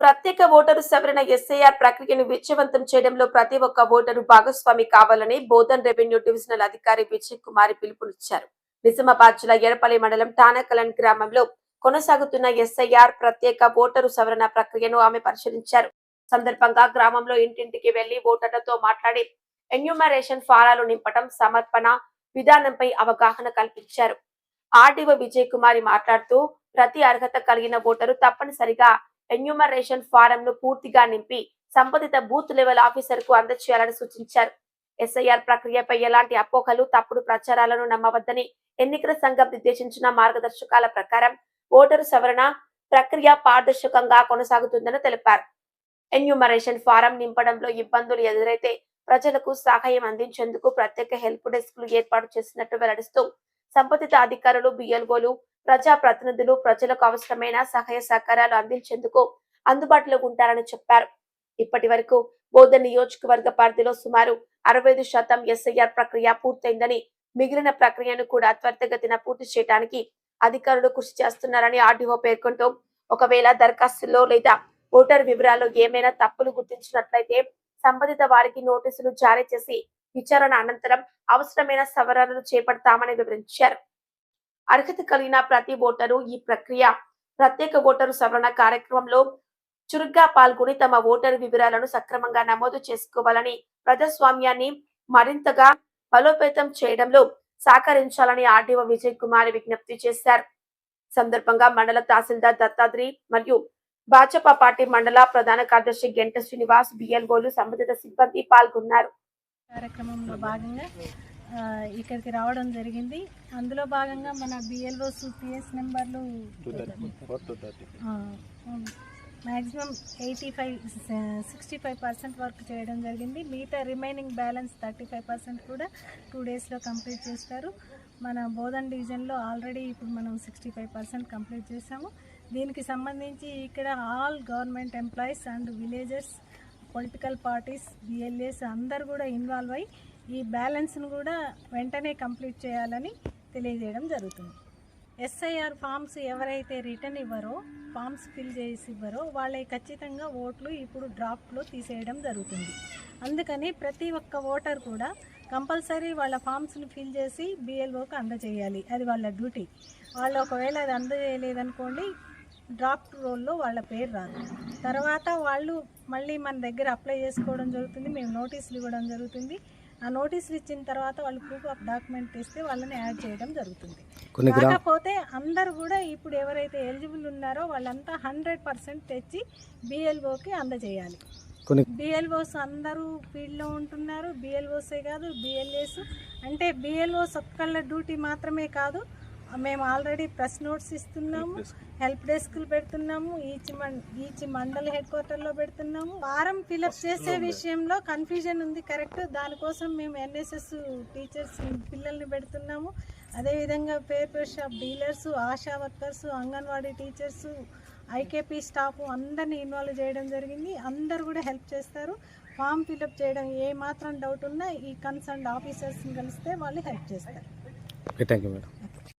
ప్రత్యేక ఓటరు సవరణ ఎస్ఐఆర్ ప్రక్రియను విజయవంతం చేయడంలో ప్రతి ఒక్క ఓటరు భాగస్వామి కావాలని బోధన్ రెవెన్యూ డివిజనల్ అధికారి విజయ్ కుమారి పిలుపునిచ్చారు. నిజామాబాద్ జిల్లా ఎడపల్లి మండలం టానకలన్ గ్రామంలో కొనసాగుతున్న ఎస్ఐఆర్ ప్రత్యేక ఓటరు సవరణ ప్రక్రియను ఆమె పరిశీలించారు. సందర్భంగా గ్రామంలో ఇంటింటికి వెళ్లి ఓటర్లతో మాట్లాడి ఎన్యూమరేషన్ ఫారాలు నింపడం, సమర్పణ విధానంపై అవగాహన కల్పించారు. ఆర్డీఓ విజయ్ కుమారి మాట్లాడుతూ ప్రతి అర్హత కలిగిన ఓటరు తప్పనిసరిగా ఎన్యూమరేషన్ ఫారం ను పూర్తిగా నింపి సంబంధిత బూత్ లెవెల్ ఆఫీసర్ కు అందజేయాలని సూచించారు. ఎస్ఐఆర్ ప్రక్రియపై ఎలాంటి అపోహలు, తప్పుడు ప్రచారాలను నమ్మవద్దని ఎన్నికల సంఘం నిర్దేశించిన మార్గదర్శకాల ప్రకారం ఓటరు సవరణ ప్రక్రియ పారదర్శకంగా కొనసాగుతుందని తెలిపారు. ఎన్యూమరేషన్ ఫారం నింపడంలో ఇబ్బందులు ఎదురైతే ప్రజలకు సహాయం అందించేందుకు ప్రత్యేక హెల్ప్ డెస్క్లు ఏర్పాటు చేసినట్టు వెల్లడిస్తూ సంబంధిత అధికారులు, బిఎల్ఓలు, ప్రజా ప్రతినిధులు ప్రజలకు అవసరమైన సహాయ సహకారాలు అందించేందుకు అందుబాటులో ఉంటారని చెప్పారు. ఇప్పటి వరకు బోధన్ నియోజకవర్గ పరిధిలో సుమారు 65% ఎస్ఐఆర్ ప్రక్రియ పూర్తయిందని, మిగిలిన ప్రక్రియను కూడా త్వరితగతిన పూర్తి చేయడానికి అధికారులు కృషి చేస్తున్నారని ఆర్డీఓ పేర్కొంటూ, ఒకవేళ దరఖాస్తుల్లో లేదా ఓటర్ వివరాల్లో ఏమైనా తప్పులు గుర్తించినట్లయితే సంబంధిత వారికి నోటీసులు జారీ చేసి విచారణ అనంతరం అవసరమైన సవరణలు చేపడతామని వివరించారు. అర్హత కలిగిన ప్రతి ఓటరు ఈ ప్రత్యేక ఓటరు సవరణ కార్యక్రమంలో చురుగ్గా పాల్గొని తమ ఓటరు వివరాలను సక్రమంగా నమోదు చేసుకోవాలని, ప్రజాస్వామ్యాన్ని మరింతగా బలోపేతం చేయడంలో సహకరించాలని ఆర్డీఓ విజయ్ కుమార్ విజ్ఞప్తి చేశారు. సందర్భంగా మండల తహసీల్దార్ దత్తాత్రి మరియు భాజపా పార్టీ మండల ప్రధాన కార్యదర్శి గెంట శ్రీనివాస్, బిఎల్ఓలు, సంబంధిత సిబ్బంది పాల్గొన్నారు. కార్యక్రమంలో భాగంగా ఇక్కడికి రావడం జరిగింది. అందులో భాగంగా మన బిఎల్ఓస్ పిఎస్ నెంబర్లు మ్యాక్సిమం 65% వర్క్ చేయడం జరిగింది. మిగతా రిమైనింగ్ బ్యాలెన్స్ 35% కూడా 2 డేస్లో కంప్లీట్ చేస్తారు. మన బోధన్ డివిజన్లో ఆల్రెడీ ఇప్పుడు మనం 65% కంప్లీట్ చేసాము. దీనికి సంబంధించి ఇక్కడ all government employees and villagers, political parties, BLAs అందరు కూడా ఇన్వాల్వ్ అయ్యి ఈ బ్యాలెన్స్ను కూడా వెంటనే కంప్లీట్ చేయాలని తెలియజేయడం జరుగుతుంది. ఎస్ఐఆర్ ఫామ్స్ ఎవరైతే రిటర్న్ ఇవ్వరో, ఫామ్స్ ఫిల్ చేసి ఇవ్వరో వాళ్ళకి ఖచ్చితంగా ఓట్లు ఇప్పుడు డ్రాఫ్ట్లో తీసేయడం జరుగుతుంది. అందుకని ప్రతి ఒక్క ఓటర్ కూడా కంపల్సరీ వాళ్ళ ఫామ్స్ని ఫిల్ చేసి బిఎల్ఓకి అందజేయాలి. అది వాళ్ళ డ్యూటీ. వాళ్ళు ఒకవేళ అది అందజేయలేదనుకోండి, డ్రాఫ్ట్ రోల్లో వాళ్ళ పేరు రాదు. తర్వాత వాళ్ళు మళ్ళీ మన దగ్గర అప్లై చేసుకోవడం జరుగుతుంది. మేము నోటీసులు ఇవ్వడం జరుగుతుంది. ఆ నోటీసులు ఇచ్చిన తర్వాత వాళ్ళు ప్రూఫ్ ఆఫ్ డాక్యుమెంట్ ఇస్తే వాళ్ళని యాడ్ చేయడం జరుగుతుంది. కాకపోతే అందరూ కూడా ఇప్పుడు ఎవరైతే ఎలిజిబుల్ ఉన్నారో వాళ్ళంతా 100% తెచ్చి బిఎల్ఓకి అందజేయాలి. బిఎల్ఓస్ అందరూ ఫీల్డ్లో ఉంటున్నారు. బిఎల్ఓసే కాదు, బిఎల్ఏస్ అంటే బిఎల్ఓస్ ఒక్కళ్ళ డ్యూటీ మాత్రమే కాదు. మేము ఆల్రెడీ ప్రెస్ నోట్స్ ఇస్తున్నాము, హెల్ప్ డెస్క్లు పెడుతున్నాము, ఈచ్ మండల్ హెడ్ క్వార్టర్లో పెడుతున్నాము. ఫారం ఫిలప్ చేసే విషయంలో కన్ఫ్యూజన్ ఉంది, కరెక్ట్. దానికోసం మేము ఎన్ఎస్ఎస్ టీచర్స్ పిల్లల్ని పెడుతున్నాము. అదేవిధంగా paper shop dealers, ASHA workers, anganwadi teachers, IKP staff అందరినీ ఇన్వాల్వ్ చేయడం జరిగింది. అందరు కూడా హెల్ప్ చేస్తారు. ఫామ్ ఫిలప్ చేయడం ఏ మాత్రం డౌట్ ఉన్నా ఈ కన్సర్న్ ఆఫీసర్స్ని కలిస్తే వాళ్ళు హెల్ప్ చేస్తారు. Thank you madam.